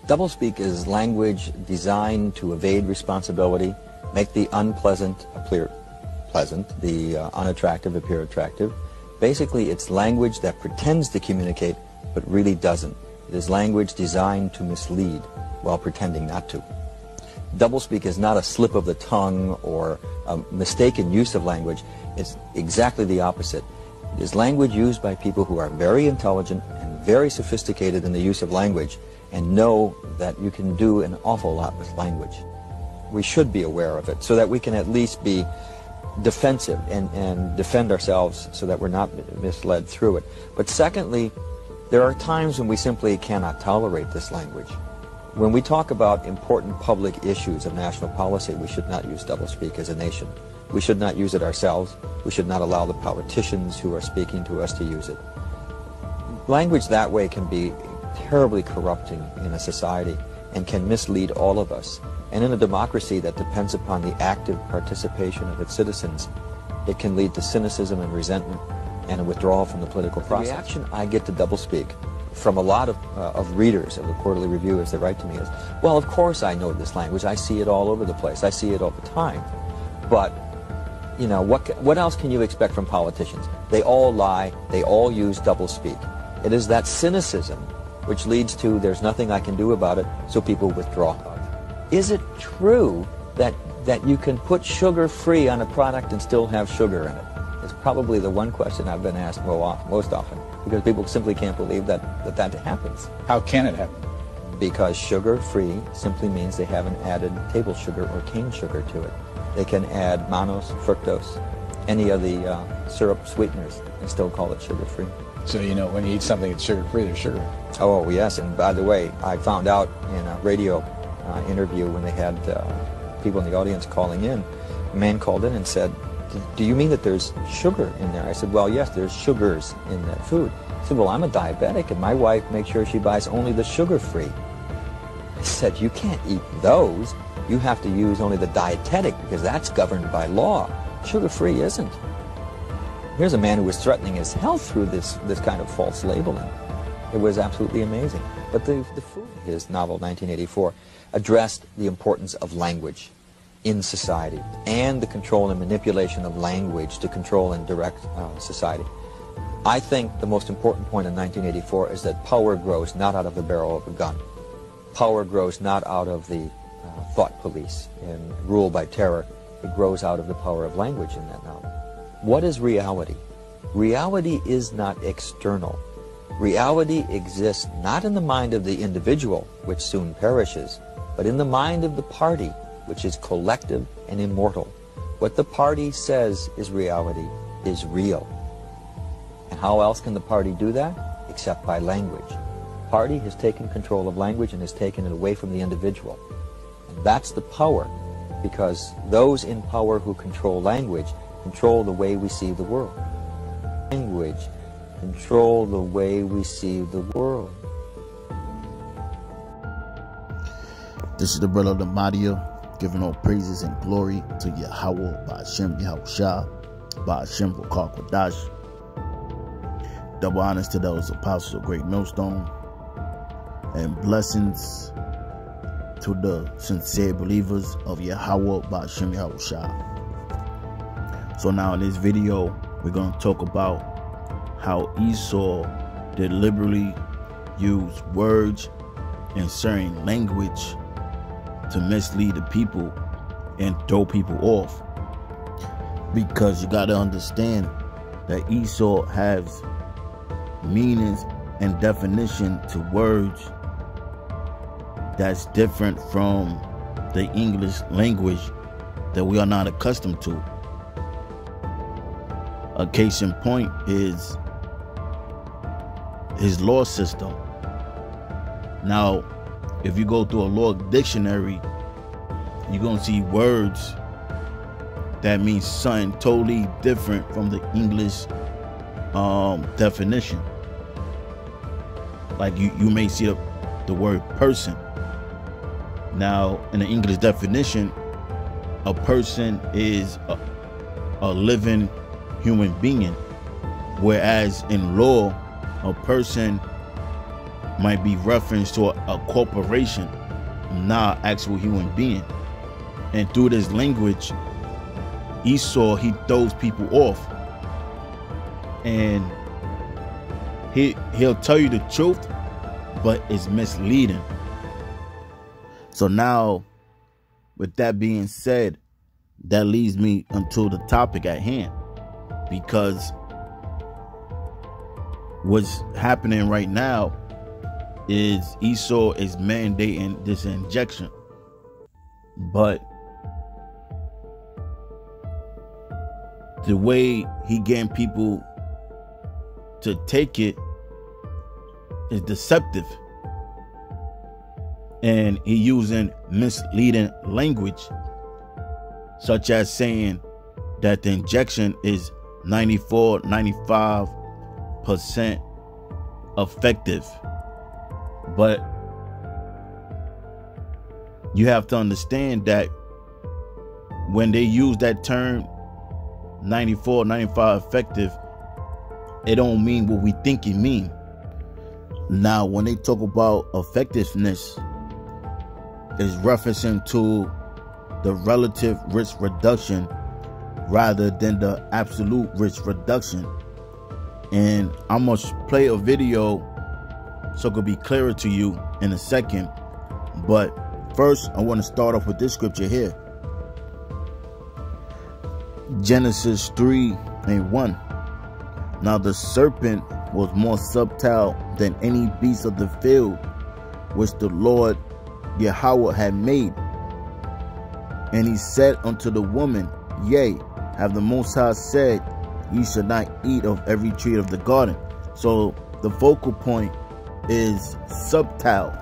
Doublespeak is language designed to evade responsibility, make the unpleasant appear pleasant, the unattractive appear attractive. Basically, it's language that pretends to communicate but really doesn't. It is language designed to mislead while pretending not to. Doublespeak is not a slip of the tongue or a mistaken use of language. It's exactly the opposite. It is language used by people who are very intelligent and very sophisticated in the use of language and know that you can do an awful lot with language. We should be aware of it so that we can at least be defensive and defend ourselves so that we're not misled through it. But secondly, there are times when we simply cannot tolerate this language. When we talk about important public issues of national policy, we should not use doublespeak as a nation. We should not use it ourselves. We should not allow the politicians who are speaking to us to use it. Language that way can be terribly corrupting in a society and can mislead all of us. And in a democracy that depends upon the active participation of its citizens, it can lead to cynicism and resentment and a withdrawal from the political process. The reaction I get to doublespeak from a lot of readers of the Quarterly Review as they write to me is, well, of course I know this language. I see it all over the place. I see it all the time. But, you know, what else can you expect from politicians? They all lie. They all use doublespeak. It is that cynicism which leads to there's nothing I can do about it, so people withdraw. Is it true that you can put sugar-free on a product and still have sugar in it? It's probably the one question I've been asked most often, because people simply can't believe that happens. How can it happen? Because sugar-free simply means they haven't added table sugar or cane sugar to it. They can add mannose, fructose, any of the syrup sweeteners, and still call it sugar-free. So, you know, when you eat something that's sugar-free, there's sugar. Oh, yes, and by the way, I found out in a radio interview when they had people in the audience calling in, a man called in and said, do you mean that there's sugar in there? I said, well, yes, there's sugars in that food. He said, well, I'm a diabetic, and my wife makes sure she buys only the sugar-free. I said, you can't eat those. You have to use only the dietetic, because that's governed by law. Sugar-free isn't. Here's a man who was threatening his health through this kind of false labeling. It was absolutely amazing. But the food, his novel, 1984, addressed the importance of language in society and the control and manipulation of language to control and direct society. I think the most important point in 1984 is that power grows not out of the barrel of a gun. Power grows not out of the thought police and rule by terror. It grows out of the power of language in that novel. What is reality? Reality is not external. Reality exists not in the mind of the individual, which soon perishes, but in the mind of the party, which is collective and immortal. What the party says is reality is real. And how else can the party do that? Except by language. The party has taken control of language and has taken it away from the individual. And that's the power, because those in power who control language control the way we see the world. Language control the way we see the world. This is the brother of the Madia, giving all praises and glory to Yahweh, Ba'ashem Yahushua, Ba'ashem V'kar Kodash. Double honors to those apostles of Great Millstone, and blessings to the sincere believers of Yahweh, Ba'ashem Yahushua. So now in this video, we're going to talk about how Esau deliberately used words and certain language to mislead the people and throw people off. Because you got to understand that Esau has meanings and definition to words that's different from the English language that we are not accustomed to. A case in point is his law system. Now, if you go through a law dictionary, you're going to see words that mean something totally different from the English definition. Like you may see the word person. Now, in the English definition, a person is a living human being, whereas in law, a person might be reference to a corporation, not actual human being. And through this language, Esau, he throws people off, and he'll tell you the truth, but it's misleading. So now, with that being said, that leads me until the topic at hand, because what's happening right now is Esau is mandating this injection, but the way he getting people to take it is deceptive, and he using misleading language, such as saying that the injection is 95% effective. But you have to understand that when they use that term 95 effective, it don't mean what we think it mean. Now, when they talk about effectiveness, is referencing to the relative risk reduction rather than the absolute risk reduction. And I'm gonna play a video so it could be clearer to you in a second. But first, I want to start off with this scripture here. Genesis 3:1. Now the serpent was more subtle than any beast of the field which the Lord Yahweh had made. And he said unto the woman, Yea, have the Most High said, Ye shall not eat of every tree of the garden. So the focal point is subtle,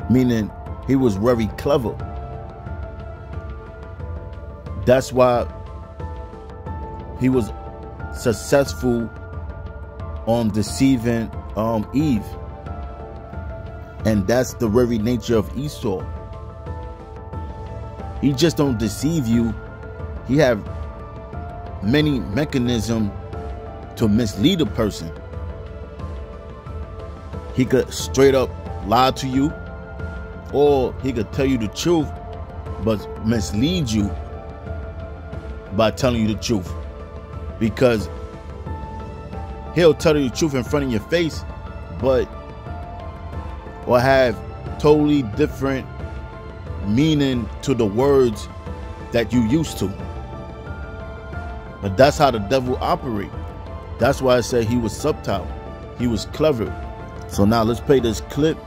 meaning he was very clever. That's why he was successful on deceiving Eve. And that's the very nature of Esau. He just don't deceive you. He have many mechanisms to mislead a person. He could straight up lie to you, or he could tell you the truth but mislead you by telling you the truth, because he'll tell you the truth in front of your face, but or have totally different meaning to the words that you used to. But that's how the devil operates. That's why I said he was subtle. He was clever. So now let's play this clip,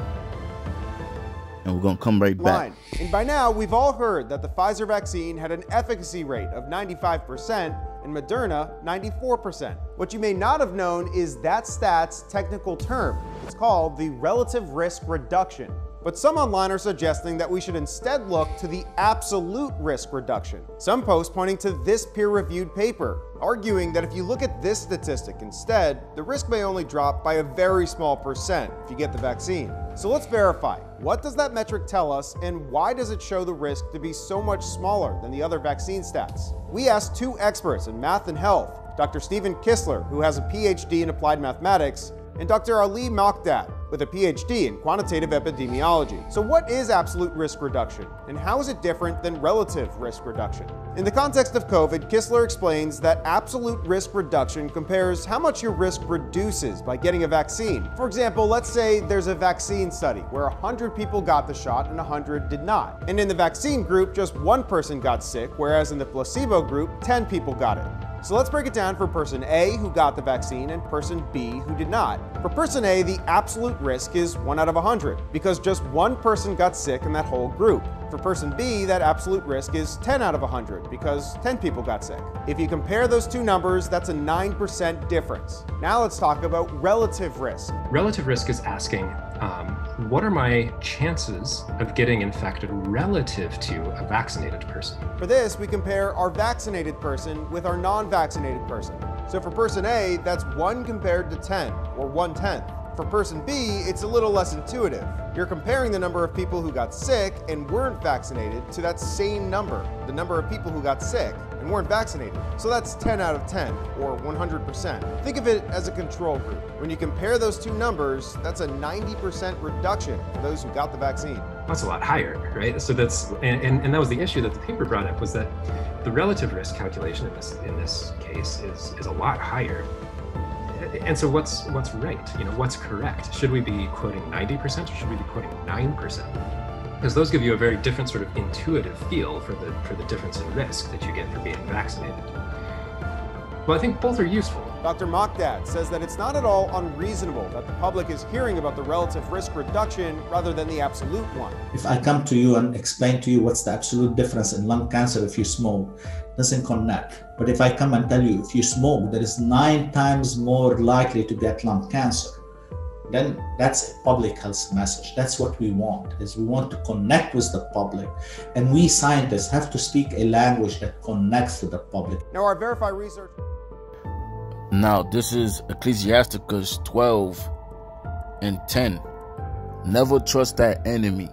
and we're gonna come right back. And by now, we've all heard that the Pfizer vaccine had an efficacy rate of 95% and Moderna 94%. What you may not have known is that stat's technical term. It's called the relative risk reduction. But some online are suggesting that we should instead look to the absolute risk reduction. Some posts pointing to this peer-reviewed paper, arguing that if you look at this statistic instead, the risk may only drop by a very small percent if you get the vaccine. So let's verify. What does that metric tell us, and why does it show the risk to be so much smaller than the other vaccine stats? We asked two experts in math and health, Dr. Stephen Kistler, who has a PhD in applied mathematics, and Dr. Ali Mokdad, with a PhD in quantitative epidemiology. So what is absolute risk reduction, and how is it different than relative risk reduction? In the context of COVID, Kistler explains that absolute risk reduction compares how much your risk reduces by getting a vaccine. For example, let's say there's a vaccine study where 100 people got the shot and 100 did not. And in the vaccine group, just one person got sick, whereas in the placebo group, 10 people got it. So let's break it down for person A, who got the vaccine, and person B, who did not. For person A, the absolute risk is 1 out of 100, because just one person got sick in that whole group. For person B, that absolute risk is 10 out of 100, because 10 people got sick. If you compare those two numbers, that's a 9% difference. Now let's talk about relative risk. Relative risk is asking, what are my chances of getting infected relative to a vaccinated person? For this, we compare our vaccinated person with our non-vaccinated person. So for person A, that's 1 compared to 10, or 1/10. for person B, it's a little less intuitive. You're comparing the number of people who got sick and weren't vaccinated to that same number, the number of people who got sick and weren't vaccinated. So that's 10 out of 10, or 100%. Think of it as a control group. When you compare those two numbers, that's a 90% reduction for those who got the vaccine. That's a lot higher, right? So that's, and that was the issue that the paper brought up, was that the relative risk calculation in this case is a lot higher. And so what's right? What's correct? Should we be quoting 90% or should we be quoting 9%? Because those give you a very different sort of intuitive feel for the difference in risk that you get for being vaccinated. Well, I think both are useful. Dr. Mokdad says that it's not at all unreasonable that the public is hearing about the relative risk reduction rather than the absolute one. If I come to you and explain to you what's the absolute difference in lung cancer if you smoke, doesn't connect. But if I come and tell you if you smoke, there is 9 times more likely to get lung cancer, then that's a public health message. That's what we want, is we want to connect with the public. And we scientists have to speak a language that connects to the public. Now, our verified research... Now, this is Ecclesiasticus 12:10. Never trust thy enemy,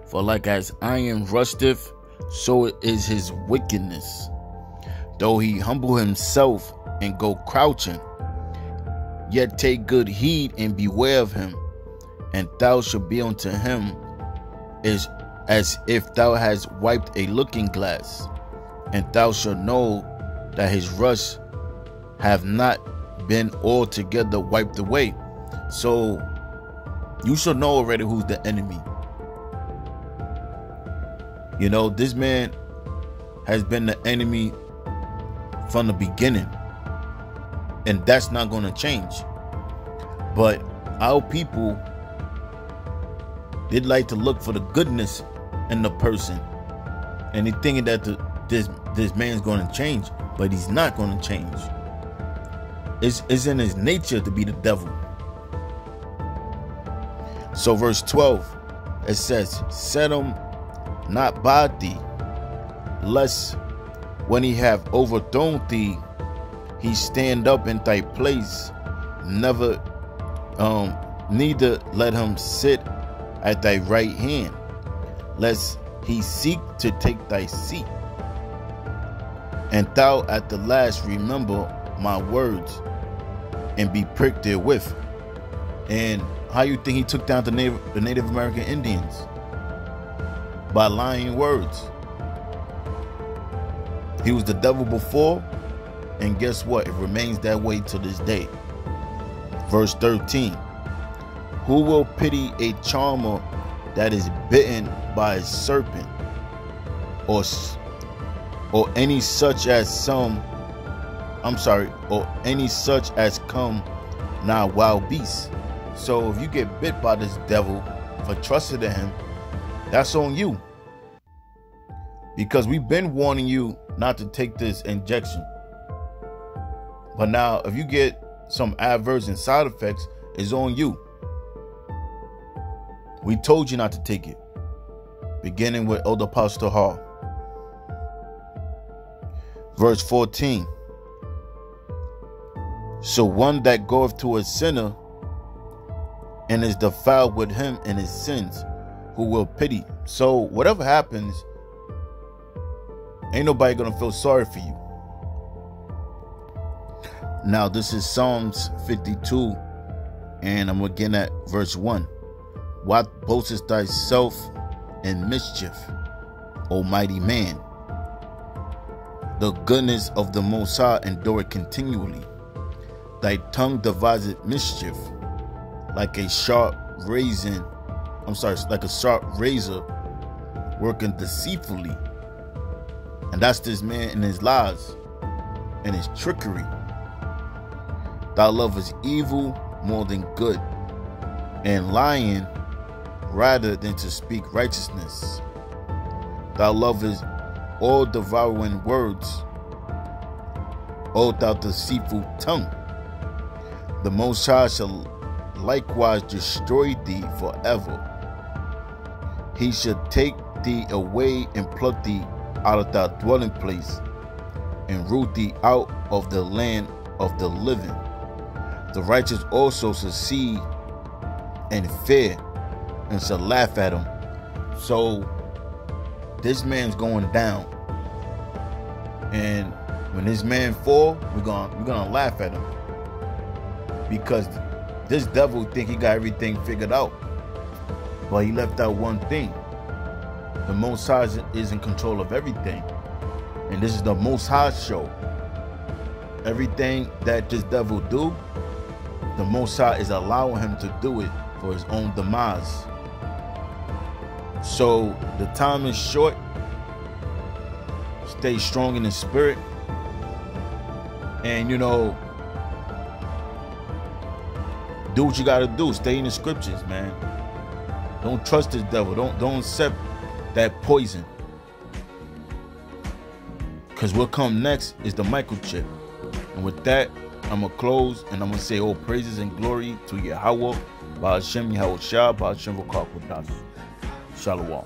for like as iron rusteth, so is his wickedness. Though he humble himself and go crouching, yet take good heed and beware of him, and thou shalt be unto him as if thou hast wiped a looking glass, and thou shalt know that his rust have not been altogether wiped away. So you should know already who's the enemy. This man has been the enemy from the beginning, and that's not going to change. But our people, they'd like to look for the goodness in the person, and they're thinking that this man's going to change, but he's not going to change. It's in his nature to be the devil. So verse 12, it says, set him not by thee, lest when he have overthrown thee, he stand up in thy place. Neither let him sit at thy right hand, lest he seek to take thy seat. And thou at the last remember my words, and be pricked therewith. And how you think he took down the Native American Indians? By lying words. He was the devil before, and guess what? It remains that way to this day. Verse 13. Who will pity a charmer that is bitten by a serpent, or any such as come now wild beasts? So if you get bit by this devil for trusting in him, that's on you. Because we've been warning you not to take this injection. But now if you get some adverse and side effects, it's on you. We told you not to take it. Beginning with Elder Pastor Hall. Verse 14. So one that goeth to a sinner and is defiled with him in his sins, who will pity. So whatever happens, ain't nobody gonna feel sorry for you. Now this is Psalms 52, and I'm again at verse 1. What boastest thyself in mischief, O mighty man? The goodness of the Most High endureth continually. Thy tongue deviseth mischief, like a sharp razor working deceitfully. And that's this man in his lies and his trickery. Thou lovest evil more than good, and lying rather than to speak righteousness. Thou lovest all devouring words, O thou deceitful tongue. The Most High shall likewise destroy thee forever. He shall take thee away and pluck thee out of thy dwelling place, and root thee out of the land of the living. The righteous also shall see and fear and to laugh at him. So this man's going down, and when this man fall, we're gonna laugh at him, because this devil think he got everything figured out, but he left out one thing. The Most High is in control of everything, and this is the Most High show. Everything that this devil do, the Most High is allowing him to do it for his own demise. So the time is short. Stay strong in the spirit, and do what you gotta do. Stay in the scriptures, man. Don't trust this devil. Don't accept that poison, because what come next is the microchip. And with that, I'm gonna close, and I'm gonna say all praises and glory to Yahweh, Ba'ashem Yahweh Shah, Ba'ashem V'Kar Kodash. Shalom.